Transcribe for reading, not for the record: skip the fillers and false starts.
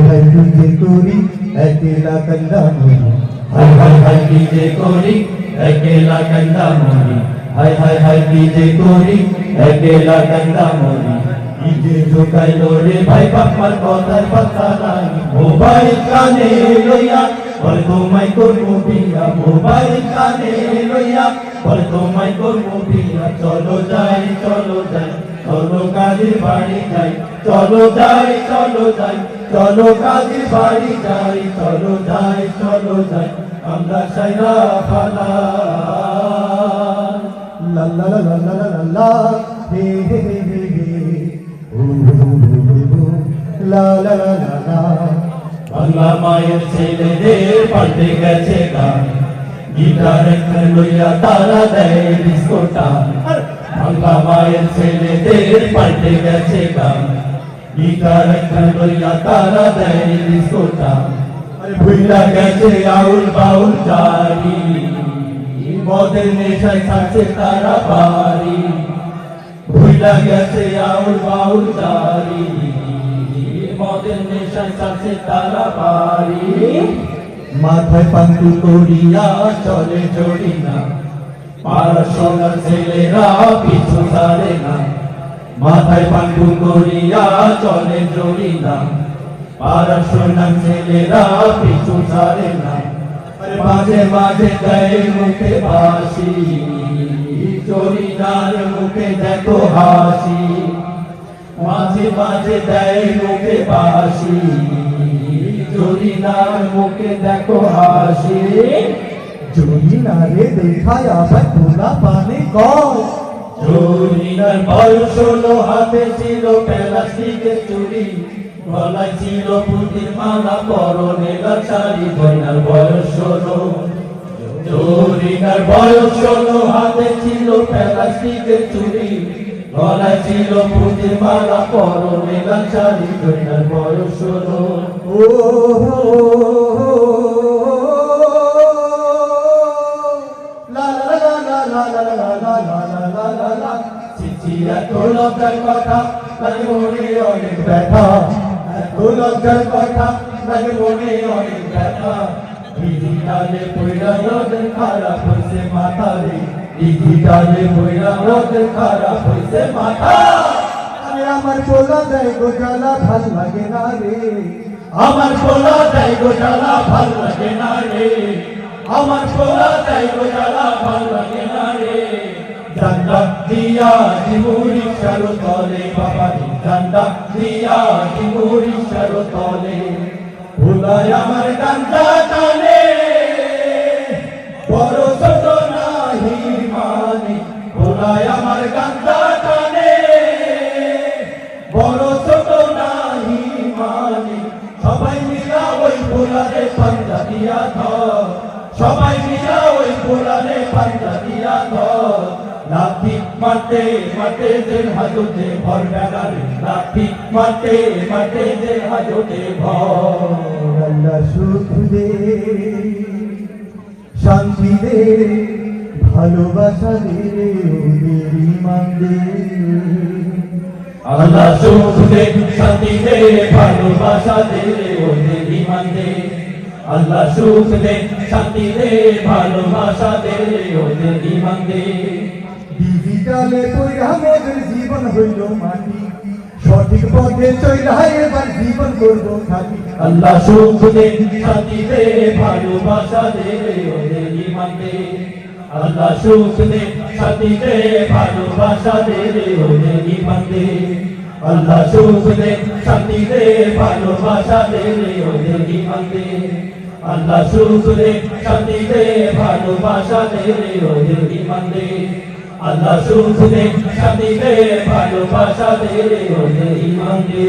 high Tujhe করি একলা কান্দা মরি হায় হায় হায় কি যে করি একলা কান্দা মরি হায় হায় হায় কি যে করি একলা কান্দা মরি ইজে ঢুকাইলো রে ভাই বাপমার কথার পাতা নাই মোবাইল কানে লইয়া বল তোমায় করবো বিয়া মোবাইল কানে লইয়া বল তোমায় করবো বিয়া চলো যাই চলো যাই চলো কাজের বাড়ি যাই চলো যাই চলো যাই চলো কাজের বাড়ি যাই চলো যাই চলো যাই আমরা সাইরা ফালা লা লা লা লা লা লা লা হে হে হে হে হে ও লা লা লা লা লা বাংলা মায়ের ছেলেদের পাল্টে গেছে গান গিটার একটা লইয়া তারা দেয় ডিস্কো টান বাংলা মায়ের ছেলেদের পাল্টে গেছে গান গিটার একটা লইয়া তারা দেয় ডিস্কো টান ভুইলা গেছে আউল বাউল জারি মদের নেশায় থাকছে তারা বাড়ি ভুইলা গেছে আউল বাউল জারি মদের নেশায় থাকছে তারা বাড়ি মাথায় পান্তু করিয়া চলে জড়ি না পাড়াশোনার ছেলেরা পিছু ছাড়ে না মাথায় পান্তু করিয়া চলে জড়ি না পাড়াশোনার ছেলেরা পিছু ছাড়ে না মাঝে মাঝে দেয় মুখে বাসি চরিদার মুখে দেখো হাসি মাঝে মাঝে দেয় মুখে বাসি চরিদার মুখে দেখো হাসি জড়ি না রে দেখায় আবার তোলা পানে কয় চরিদার বয়স হলো হাতে ছিল প্লাস্টিকের চুড়ি গলায় ছিল পুতির মালা পরনে শাড়ি জয়নার বয়স হলো চরিদার বয়স হলো হাতে ছিল প্লাস্টিকের চুড়ি গলায় ছিল পুতির মালা পরনে শাড়ি জয়নার বয়স হলো ও লা লা লা লা লা লা লা লা লা লা লা চিচিয়া তোলকার কথা লাগে মনে অনেক ব্যথা তোলকার কথা লাগে মনে অনেক ব্যথা ডিজিটালে পয়লা রোদের খারাপ হইছে মাথা রে ডিজিটালে পয়লা রোদের খারাপ হইছে মাথা আরে আমার পোলা দেয় গো জ্বালা ভাল লাগে না রে আমার পোলা দেয় গো জ্বালা ভাল লাগে না রে আমার পোলা দেয় গো জ্বালা ভাল লাগে না রে জান্ডা দিয়া দিমুরি সারো তলে বাবা জান্ডা দিয়া দিমুরি সারো তলে ভুলায় আমার গাঞ্জা টানে বড় ছোট নাহি মানে ভুলায় আমার গাঞ্জা টানে বড় ছোট নাহি মানে সবাই মিলা ওই ভোলারে পাঞ্জা দিয়া ধর সবাই মিলা ওই ভোলারে পাঞ্জা দিয়া ধর লাঠি মারতে মারতে যে হাজতে ভর বেড়ারে লাঠি মারতে মারতে যে হাজতে ভর আল্লাহ সুখ দে শান্তি দে ভালোবাসা দে ওদের ইমান দে আল্লাহ সুখ দে শান্তি দে ভালোবাসা দে ওদের ইমান দে আল্লাহ সুখ দে শান্তি দে ভালোবাসা দে ওদের ইমান দে ডিজিটালে কইরা মোদের জীবন হইল মাটি সঠিক পথে চইলা এবার জীবন করবো খাটি আল্লাহ সুখ দে শান্তি দে ভালোবাসা দে ওদের ইমান দে আল্লাহ সুখ দে শান্তি দে ভালোবাসা দে ওদের ইমান দে আল্লাহ সুখ দে শান্তি দে ভালোবাসা দে ওদের ইমান দে আল্লাহ সুখ দে শান্তি দে ভালোবাসা দে ওদের ইমান দে আল্লাহ সুখ দে শান্তি দে ভালোবাসা দে ওদের ইমান দে